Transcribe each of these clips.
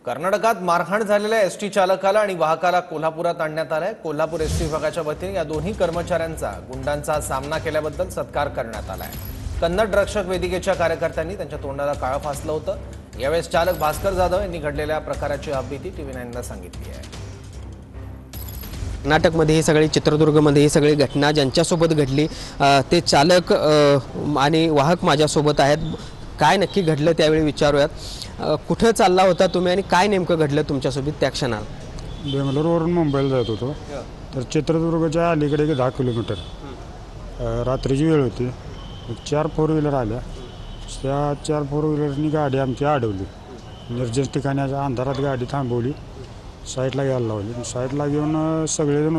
कर्नाटकात मारहाण झालेल्या एसटी चालकाला आणि वाहकाला कोल्हापुरात आणण्यात आलाय। कोल्हापूर एसटी विभागाच्या वतीने या दोन्ही कर्मचाऱ्यांचा गुंडांचा सामना केल्याबद्दल सत्कार करण्यात आलाय। कन्नड रक्षक वेदिकेच्या कार्यकर्त्यांनी त्यांच्या तोंडाला काळं फासलं होतं। यावेळेस चालक भास्कर जाधव यांनी घडलेल्या प्रकाराची अपडेट TV9 ला सांगितली आहे। कर्नाटकमध्ये ही सगळी चित्रदुर्गमध्ये ही सगळी घटना ज्यांच्यासोबत घडली ते चालक आणि वाहक माझ्यासोबत आहेत। काय नक्की घडलं त्यावेळी विचारूयात। कुठे चालला होता तुम्ही आणि काय नेमकं घडलं तुमच्यासोबत त्या क्षणाला? बेंगलोरवरून मुंबईला जात होतो। तर चित्रदुर्गच्या अलीकडे 10 किलोमीटर रात्रीची वेळ होती। 4 फोर व्हीलर आल्या। त्या 4 फोर व्हीलरनी गाडी आमची अडवली। निर्जन ठिकाणाच्या अंधारात गाडी थांबवली, साईडला घ्यायला लावली। साईडला घेऊन सगळेजण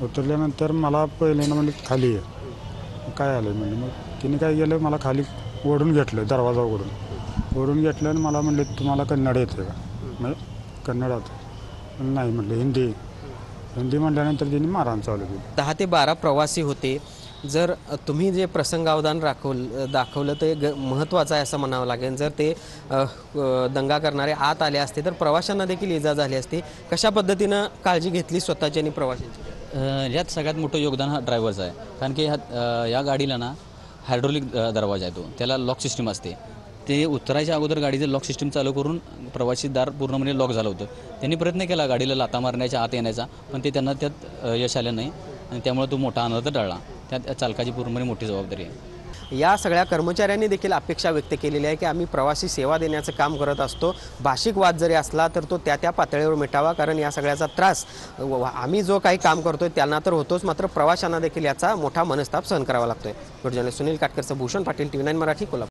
उतरल्यानंतर मला पहिल्यांदा म्हणजे खाली ये, काय आलं म्हणजे मग तिने काय केलं, मला खाली ओढून घेतलं, दरवाजा ओढून घेतलं आणि मला म्हणले तुम्हाला कन्नड येते का? म्हणजे कन्नडात नाही म्हटलं, हिंदी म्हटल्यानंतर त्यांनी मारहाण चालू केली। 10 ते 12 प्रवासी होते। जर तुम्ही जे प्रसंगावधान दाखवलं ते महत्त्वाचं आहे असं म्हणावं लागेल। जर ते दंगा करणारे आत आले असते तर प्रवाशांना देखील इजा झाली असती। कशा पद्धतीनं काळजी घेतली स्वतःची आणि प्रवाशांची? यात सगळ्यात मोठं योगदान हा ड्रायव्हरचं आहे, कारण की या गाडीला ना हायड्रोलिक दरवाजा आहे, त्याला लॉक सिस्टीम असते। ते उतरायच्या अगोदर गाडीचं लॉक सिस्टीम चालू करून प्रवासी दार पूर्णपणे लॉक झालं होतं। त्यांनी प्रयत्न केला गाडीला लाथा मारण्याच्या, आत येण्याचा, पण ते त्यांना त्यात यश आलं नाही आणि त्यामुळे तो मोठा अनर्थ टळला। त्यात चालकाची पूर्णपणे मोठी जबाबदारी आहे। या सगळ्या कर्मचाऱ्यांनी देखील अपेक्षा व्यक्त केलेली आहे की आम्ही प्रवासी सेवा देण्याचं काम करत असतो। भाषिक वाद जरी असला तर तो त्या पातळीवर मिटावा, कारण या सगळ्याचा त्रास आम्ही जो काही काम करतोय त्यांना तर होतोच, मात्र प्रवाशांना देखील याचा मोठा मनस्ताप सहन करावा लागतोय। जर्नलिस्ट सुनील काटकरचं, भूषण पाटील, TV9 मराठी, कोल्हापूर।